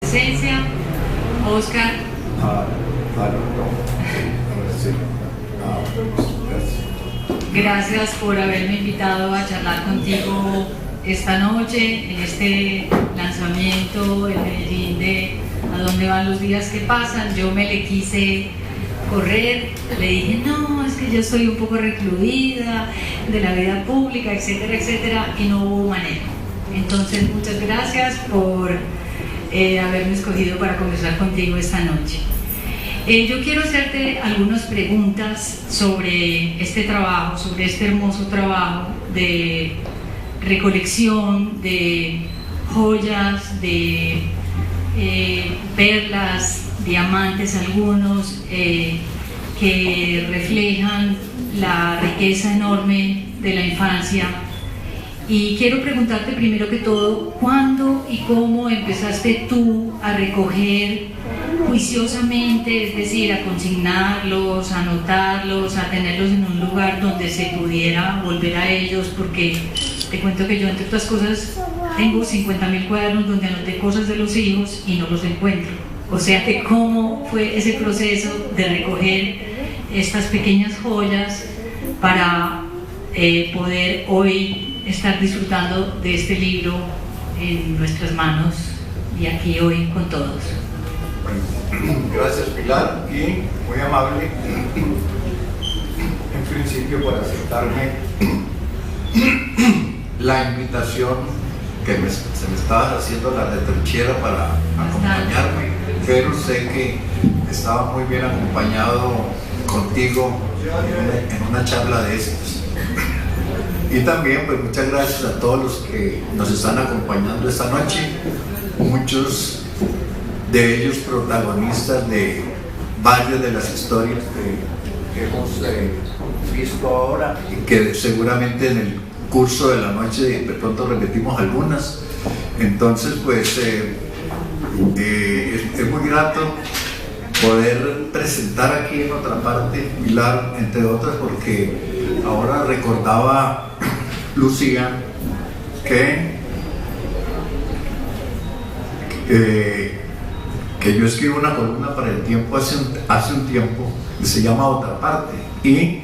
presencia. Oscar. Gracias por haberme invitado a charlar contigo esta noche en este lanzamiento en Medellín de ¿A dónde van los días que pasan? Yo me le quise correr, le dije no, es que yo estoy un poco recluida de la vida pública, etcétera, etcétera, y no hubo manera. Entonces muchas gracias por haberme escogido para conversar contigo esta noche. Yo quiero hacerte algunas preguntas sobre este trabajo, sobre este hermoso trabajo de recolección de joyas, de perlas, diamantes algunos, que reflejan la riqueza enorme de la infancia. Y quiero preguntarte primero que todo, ¿cuándo y cómo empezaste tú a recoger juiciosamente, es decir, a consignarlos, a anotarlos, a tenerlos en un lugar donde se pudiera volver a ellos? Porque te cuento que yo, entre otras cosas, tengo 50.000 cuadernos donde anoté cosas de los hijos y no los encuentro. O sea que cómo fue ese proceso de recoger estas pequeñas joyas para poder hoy estar disfrutando de este libro en nuestras manos y aquí hoy con todos. Bueno, gracias Pilar y muy amable en principio por aceptarme la invitación que se me estaba haciendo la retrinchera para acompañarme, pero sé que estaba muy bien acompañado contigo en una charla de estas. Y también pues muchas gracias a todos los que nos están acompañando esta noche, muchos de ellos protagonistas de varias de las historias que hemos visto ahora y que seguramente en el curso de la noche de pronto repetimos algunas. Entonces pues es muy grato poder presentar aquí en otra parte, Pilar, entre otras, porque ahora recordaba Lucía que yo escribo una columna para El Tiempo hace un tiempo que se llama Otra Parte, y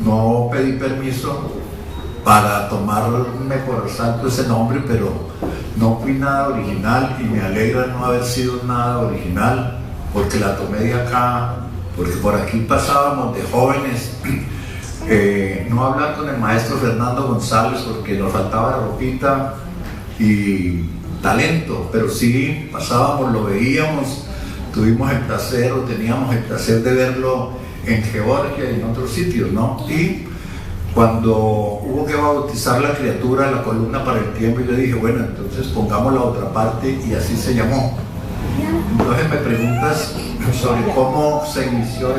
no pedí permiso para tomarme por asalto ese nombre, pero no fui nada original y me alegra no haber sido nada original, porque la tomé de acá, porque por aquí pasábamos de jóvenes, no hablar con el maestro Fernando González porque nos faltaba ropita y talento, pero sí pasábamos, lo veíamos, tuvimos el placer o teníamos el placer de verlo en Georgia y en otros sitios, ¿no? Y cuando hubo que bautizar la criatura, la columna para El Tiempo, yo dije, bueno, entonces pongamos la otra parte, y así se llamó. Entonces me preguntas sobre cómo se inició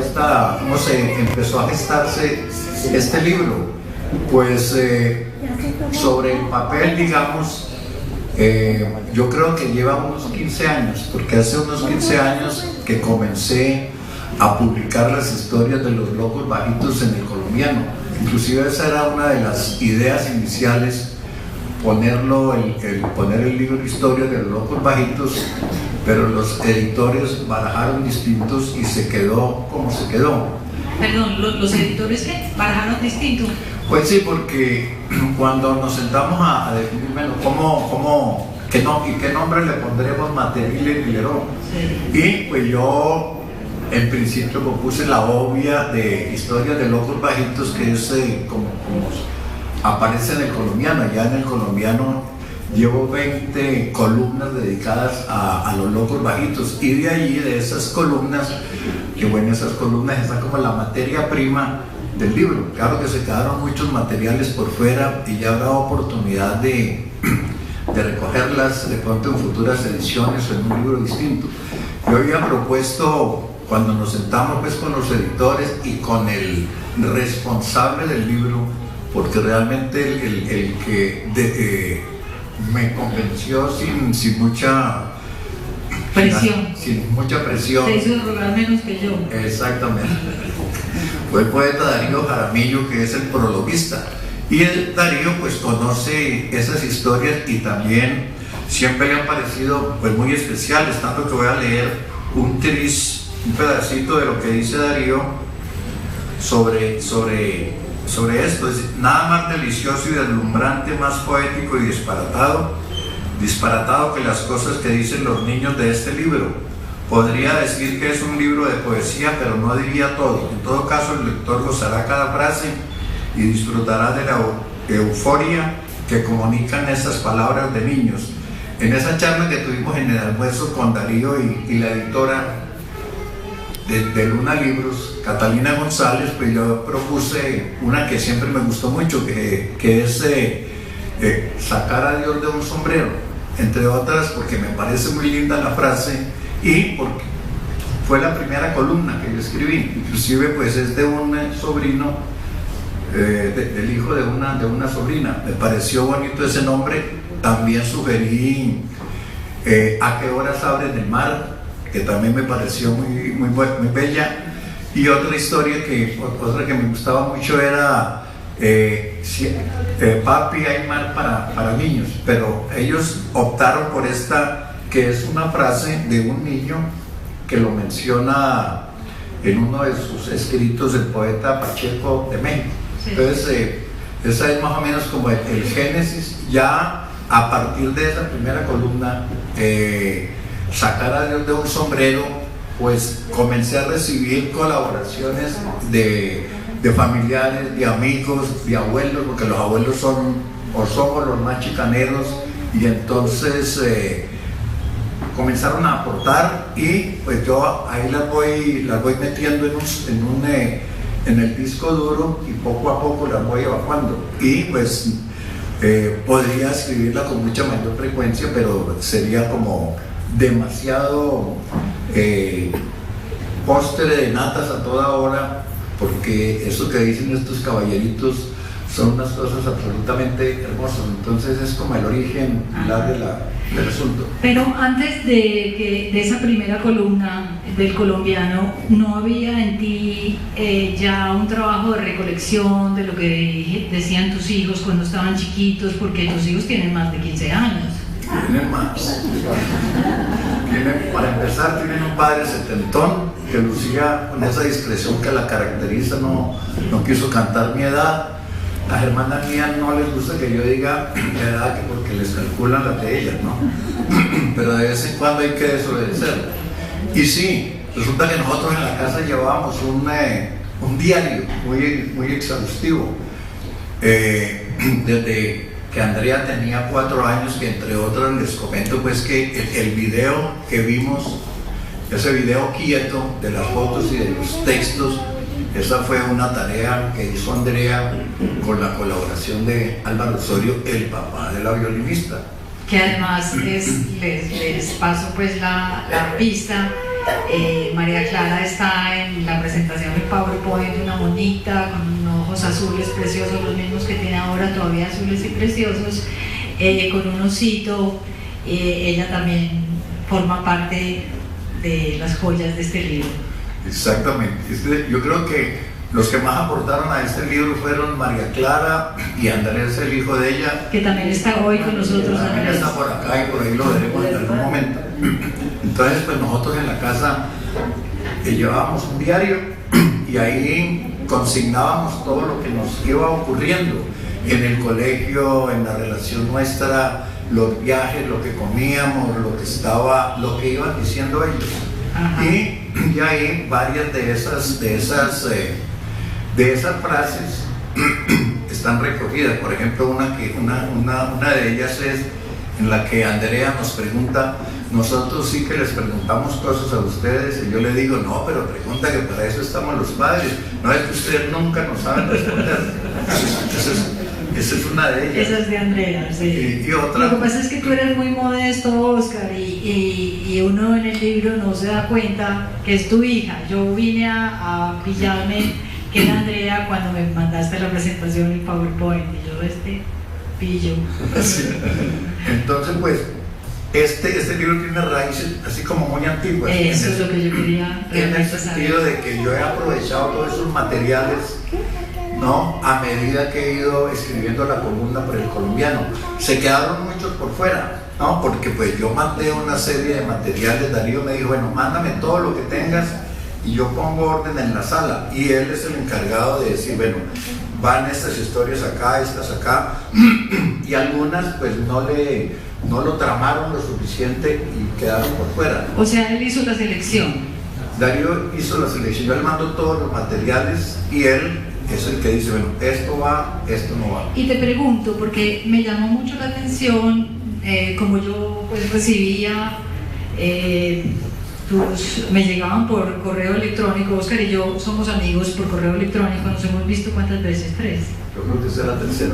cómo se empezó a gestarse este libro. Pues sobre el papel, digamos, yo creo que lleva unos 15 años, porque hace unos 15 años que comencé a publicar las historias de los locos bajitos en El Colombiano. Inclusive esa era una de las ideas iniciales, poner el libro de historias de los locos bajitos, pero los editores barajaron distintos y se quedó como se quedó. Perdón, ¿los editores qué? ¿Barajaron distinto? Pues sí, porque cuando nos sentamos a definir, bueno, qué nombre le pondremos Materile y Lerón. Sí. Y pues yo en principio propuse la obvia de Historias de Locos Bajitos, que es como aparece en El Colombiano. Ya en El Colombiano llevo 20 columnas dedicadas a los locos bajitos, y de allí, de esas columnas, que bueno, esas columnas están como la materia prima del libro. Claro que se quedaron muchos materiales por fuera y ya habrá oportunidad de recogerlas de pronto en futuras ediciones o en un libro distinto. Yo había propuesto, cuando nos sentamos pues con los editores y con el responsable del libro, porque realmente el que me convenció sin mucha presión. Sin mucha presión. Se hizo rogar menos que yo. Exactamente. Fue el poeta Darío Jaramillo, que es el prologuista. Y Darío pues conoce esas historias y también siempre me han parecido pues muy especiales, tanto que voy a leer un pedacito de lo que dice Darío sobre esto. Es nada más delicioso y deslumbrante, más poético y disparatado que las cosas que dicen los niños de este libro. Podría decir que es un libro de poesía, pero no diría todo. En todo caso, el lector gozará cada frase y disfrutará de la euforia que comunican estas palabras de niños. En esa charla que tuvimos en el almuerzo con Darío y la editora de Luna Libros, Catalina González, pues yo propuse una que siempre me gustó mucho, que es sacar a Dios de un sombrero, entre otras porque me parece muy linda la frase y porque fue la primera columna que yo escribí. Inclusive pues es de un sobrino, del hijo de una sobrina. Me pareció bonito ese nombre. También sugerí A qué horas abren el mar, que también me pareció muy bella. Y otra historia otra que me gustaba mucho era Papi, hay mar para niños, pero ellos optaron por esta, que es una frase de un niño que lo menciona en uno de sus escritos el poeta Pacheco de México. Sí. Entonces esa es más o menos como el génesis. Ya a partir de esa primera columna, sacar a Dios de un sombrero, pues comencé a recibir colaboraciones de familiares, de amigos, de abuelos, porque los abuelos somos los más chicaneros, y entonces comenzaron a aportar, y pues yo ahí las voy metiendo en el disco duro, y poco a poco las voy evacuando. Y pues podría escribirla con mucha mayor frecuencia, pero sería como demasiado postre de natas a toda hora, porque eso que dicen estos caballeritos son unas cosas absolutamente hermosas. Entonces es como el origen del asunto. Pero antes de esa primera columna del colombiano, ¿no había en ti ya un trabajo de recolección de lo que decían tus hijos cuando estaban chiquitos? Porque tus hijos tienen más de 15 años. Tienen más. Para empezar, tienen un padre setentón que lucía con esa discreción que la caracteriza. No quiso cantar mi edad. Las hermanas mías no les gusta que yo diga mi edad, porque les calculan la de ellas, ¿no? Pero de vez en cuando hay que desobedecer. Y sí, resulta que nosotros en la casa llevábamos un diario muy exhaustivo. Desde que Andrea tenía 4 años, que entre otras les comento pues que el video que vimos, ese video quieto de las fotos y de los textos, esa fue una tarea que hizo Andrea con la colaboración de Álvaro Osorio, el papá de la violinista. Que además les paso pues la pista. María Clara está en la presentación del PowerPoint, una bonita, con unos ojos azules preciosos, los mismos que tiene ahora, todavía azules y preciosos, con un osito. Ella también forma parte de las joyas de este libro. Exactamente. Yo creo que los que más aportaron a este libro fueron María Clara y Andrés, el hijo de ella, que también está hoy con nosotros. También está por acá, y por ahí lo veremos en algún momento. Entonces pues nosotros en la casa llevábamos un diario y ahí consignábamos todo lo que nos iba ocurriendo en el colegio, en la relación nuestra, los viajes, lo que comíamos, lo que iban diciendo ellos. Ajá. Y ahí varias de esas frases están recogidas. Por ejemplo, una de ellas es en la que Andrea nos pregunta: nosotros sí que les preguntamos cosas a ustedes, y yo le digo: no, pero pregunta, que para eso estamos los padres, no es que ustedes nunca nos saben responder. Esa es una de ellas. Esa es de Andrea, sí. Y otra. Lo que pasa es que tú eres muy modesto, Oscar, y uno en el libro no se da cuenta que es tu hija. Yo vine a pillarme que era Andrea cuando me mandaste la presentación en PowerPoint, y yo pillo. Sí. Entonces pues este libro tiene raíces así como muy antiguas. Eso es lo que yo quería. En el sentido de que yo he aprovechado todos esos materiales, ¿no? A medida que he ido escribiendo la columna por el colombiano. Se quedaron muchos por fuera, No, porque pues yo mandé una serie de materiales, Darío me dijo, bueno, mándame todo lo que tengas y yo pongo orden en la sala, y él es el encargado de decir, bueno, van estas historias acá, estas acá, y algunas pues no lo tramaron lo suficiente y quedaron por fuera. O sea, él hizo la selección. Darío hizo la selección, yo le mando todos los materiales y él es el que dice, bueno, esto va, esto no va. Y te pregunto, porque me llamó mucho la atención, como yo pues recibía, me llegaban por correo electrónico. Oscar y yo somos amigos por correo electrónico, nos hemos visto ¿cuántas veces? 3. Yo creo que esa es la tercera.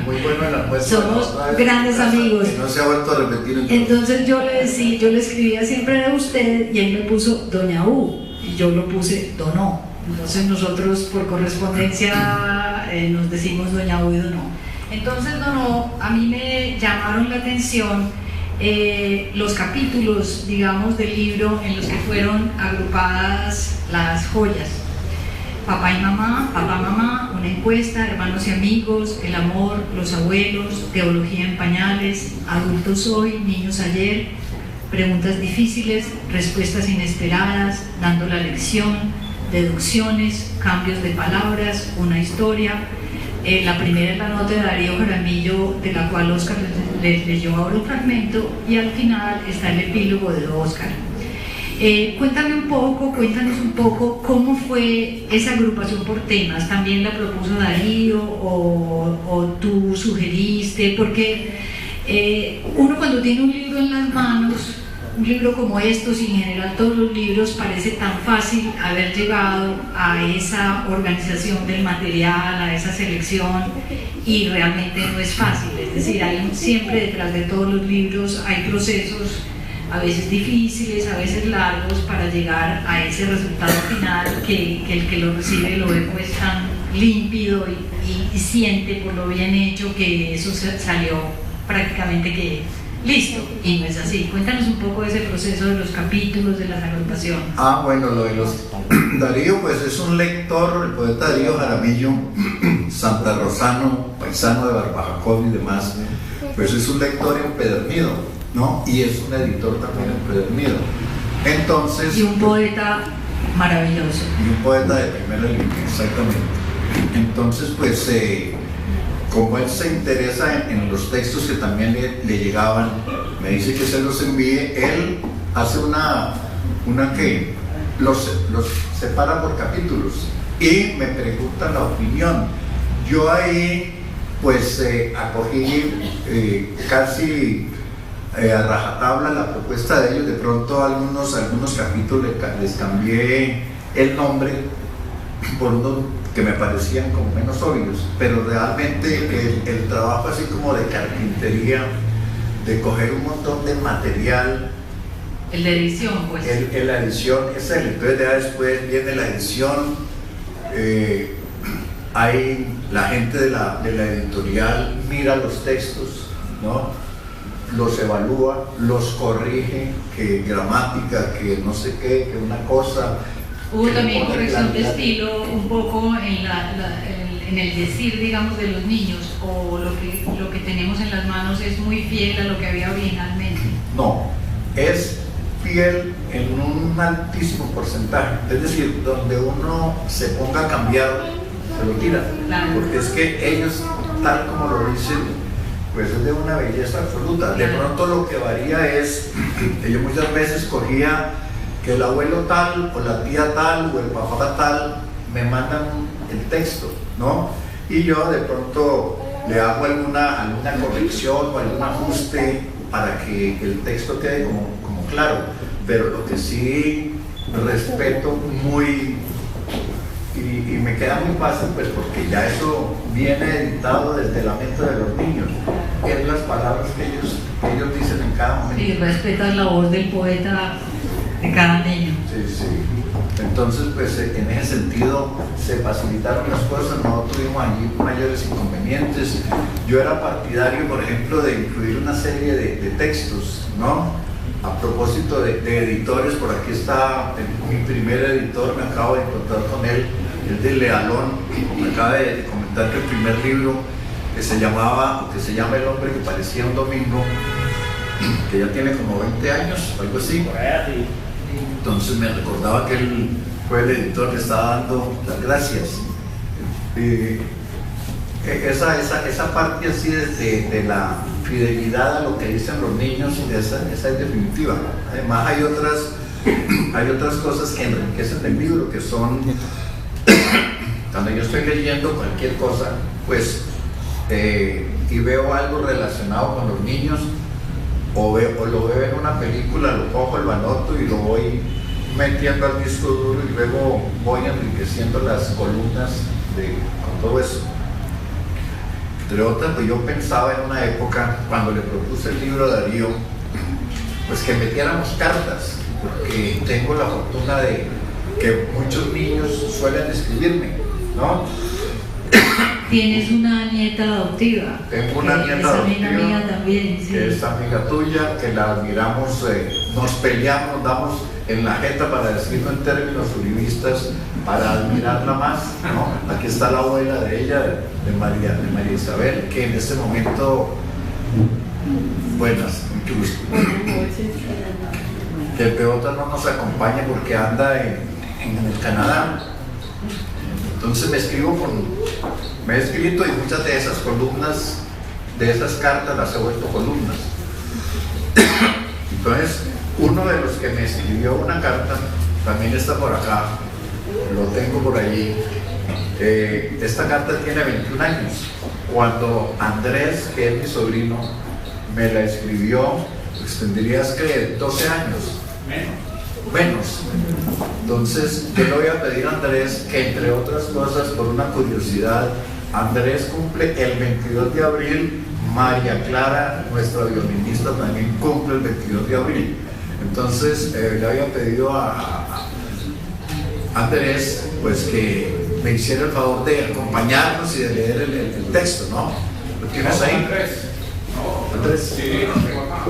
Muy bueno en la muestra. Somos grandes amigos. No se ha vuelto a repetir. Entonces yo le escribía siempre de usted y él me puso Doña U y yo lo puse Donó. Entonces nosotros por correspondencia nos decimos Doña U y Donó. Entonces Donó, a mí me llamaron la atención los capítulos, digamos, del libro en los que fueron agrupadas las joyas. Papá y mamá, papá, mamá, una encuesta, hermanos y amigos, el amor, los abuelos, teología en pañales, adultos hoy, niños ayer, preguntas difíciles, respuestas inesperadas, dando la lección, deducciones, cambios de palabras, una historia. La primera es la nota de Darío Jaramillo, de la cual Oscar les leyó ahora un fragmento, y al final está el epílogo de Oscar. Cuéntanos un poco cómo fue esa agrupación por temas. ¿También la propuso Darío o tú sugeriste? Porque uno cuando tiene un libro en las manos, un libro como estos y en general todos los libros, parece tan fácil haber llegado a esa organización del material, a esa selección, y realmente no es fácil. Es decir, siempre detrás de todos los libros hay procesos a veces difíciles, a veces largos, para llegar a ese resultado final que el que lo recibe lo ve pues tan límpido y siente por lo bien hecho que eso salió prácticamente que listo, y no es así. Cuéntanos un poco de ese proceso de los capítulos, de las agrupaciones. Bueno, lo de los Darío pues es un lector, el poeta Darío Jaramillo, santarrosano, paisano de Barbajacón y demás, pues es un lector empedernido, ¿no? Y es un editor también empedernido. Entonces, y un poeta maravilloso. Y un poeta de primera línea, exactamente. Entonces, pues, como él se interesa en los textos que también le llegaban, me dice que se los envíe, él hace una que los separa por capítulos y me pregunta la opinión. Yo ahí, pues, acogí casi a rajatabla la propuesta de ellos. De pronto algunos capítulos les cambié el nombre por unos que me parecían como menos obvios, pero realmente el trabajo así como de carpintería, de coger un montón de material, el de edición, pues la edición es él. Entonces ya después viene la edición, hay la gente de la editorial mira los textos, ¿no? Los evalúa, los corrige, que gramática, que no sé qué, que una cosa. Hubo también corrección de estilo un poco en el decir, digamos, de los niños, o lo que tenemos en las manos es muy fiel a lo que había originalmente. No, es fiel en un altísimo porcentaje, es decir, donde uno se ponga a cambiar, se lo tira, claro. Porque es que ellos, tal como lo dicen, pues es de una belleza absoluta. De pronto lo que varía es que yo muchas veces cogía que el abuelo tal, o la tía tal, o el papá tal, me mandan el texto, ¿no? Y yo de pronto le hago alguna corrección o algún ajuste para que el texto quede como claro. Pero lo que sí respeto muy, y me queda muy fácil, pues porque ya eso viene editado desde la mente de los niños, es las palabras que ellos dicen en cada momento. Sí, respetas la voz del poeta de cada niño. Sí. Entonces, pues en ese sentido se facilitaron las cosas, no tuvimos allí mayores inconvenientes. Yo era partidario, por ejemplo, de incluir una serie de textos, ¿no? A propósito de editores, por aquí está mi primer editor, me acabo de encontrar con él, el de Lealón, me acaba de comentar que el primer libro que se llama El hombre que parecía un domingo, que ya tiene como 20 años, algo así. Entonces me recordaba que él fue el editor que estaba dando las gracias. Esa parte así de la fidelidad a lo que dicen los niños, esa es definitiva. Además hay otras cosas que enriquecen el libro, que son, cuando yo estoy leyendo cualquier cosa, pues, y veo algo relacionado con los niños, o lo veo en una película, lo cojo, lo anoto y lo voy metiendo al disco duro, y luego voy enriqueciendo las columnas con todo eso. Entre otras, pues yo pensaba en una época, cuando le propuse el libro a Darío, pues que metiéramos cartas, porque tengo la fortuna de que muchos niños suelen escribirme, ¿no? Tienes una nieta adoptiva. Tengo una nieta adoptiva, amiga también, sí. que es amiga tuya, que la admiramos, nos peleamos, nos damos en la jeta, para decirlo en términos uribistas, para admirarla más, ¿no? Aquí está la abuela de ella, de María Isabel, que en este momento, buenas, mucho gusto. Que el Peota no nos acompaña porque anda en el Canadá. Entonces me he escrito, y muchas de esas columnas, de esas cartas, las he vuelto columnas. Entonces, uno de los que me escribió una carta, también está por acá, lo tengo por allí. Esta carta tiene 21 años. Cuando Andrés, que es mi sobrino, me la escribió, pues tendrías que 12 años. Menos. Entonces, yo le voy a pedir a Andrés que, entre otras cosas, por una curiosidad, Andrés cumple el 22 de abril, María Clara, nuestra violinista, también cumple el 22 de abril. Entonces, le había pedido a Andrés, pues, que me hiciera el favor de acompañarnos y de leer el texto, ¿no? ¿Lo tienes ahí? Andrés. Andrés. Sí, lo tengo acá.